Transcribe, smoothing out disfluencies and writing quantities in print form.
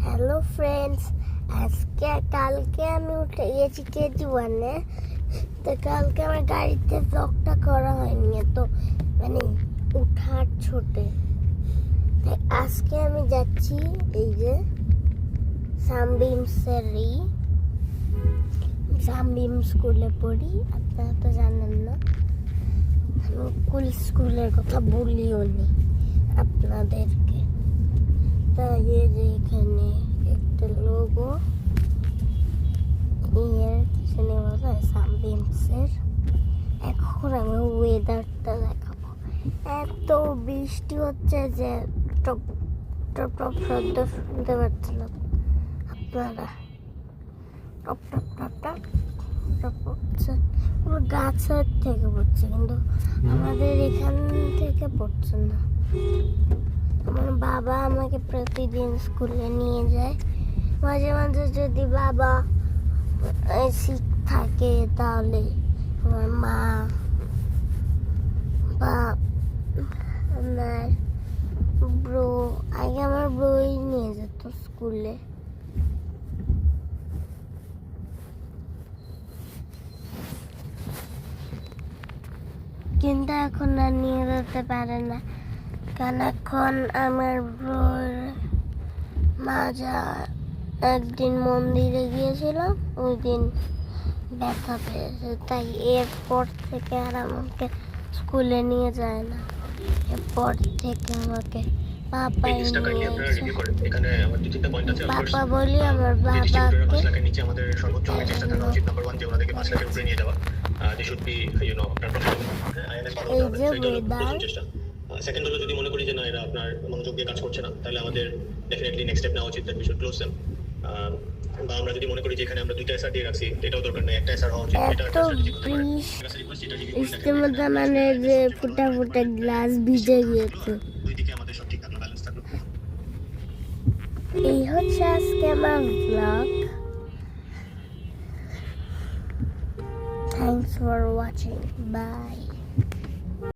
Hello friends, কালকে আমি উঠে গেছি কেজি 1-এ। তো কালকে আমার গাড়িতে ব্লগটা করা হয়নি, তো মানে উঠার ছোটে। তাই আজকে আমি যাচ্ছি এই যে সামবিম স্কুলে পড়ি। আপনারা তো জানেন না, আমি স্কুলের কথা বলিও নি আপনাদেরকে। তাই এই যে এখানে একটা লোগো, এর পিছনে বলা সামবিমসের। এখন আমি ওয়েদারটা দেখাবো। এত বৃষ্টি হচ্ছে যে টপ টপ টপ শব্দ শুনতে পাচ্ছেন আপনারা। Top top top top top পড়ছে, পুরো গাছের থেকে পড়ছে, কিন্তু আমাদের এখান থেকে পড়ছে না। আমার বাবা আমাকে প্রতিদিন স্কুলে নিয়ে যায়। মাঝে মাঝে যদি বাবা সিক থাকে তাহলে আমার মা বা আমার আমার ব্রোই নিয়ে যেত স্কুলে। কিন্তু এখন আর নিয়ে যেতে পারে না, কারণ এখন আমার ব্রোর মা একদিন মন্দিরে গিয়েছিলাম, ওই দিন ব্যথা পেয়েছে, তাই এরপর থেকে আর আমাকে স্কুলে নিয়ে যায় না। এরপর থেকে আমাকে পাপাই নিয়ে পাপা বলি আমার বাবাকে। এই যে ওয়েদার, সেকেন্ড হলো যদি মনে করি যে না এরা আপনার মনোযোগ দিয়ে কাজ করছে না, তাহলে আমাদের ডেফিনেটলি নেক্সট স্টেপ নেওয়া উচিত, that we should close them. বা আমরা যদি মনে করি যে এখানে আমরা দুইটা এসআর দিয়ে রাখছি, এটাও দরকার নেই, একটা এসআর হওয়া উচিত। এটা এত বৃষ্টির মধ্যে মানে যে ফুটা ফুটা গ্লাস ভিজে গিয়েছে। দুই দিকে আমাদের সব ঠিক থাকলো, ব্যালেন্স থাকলো। এই হচ্ছে আজকে আমার blog. Thanks for watching, by.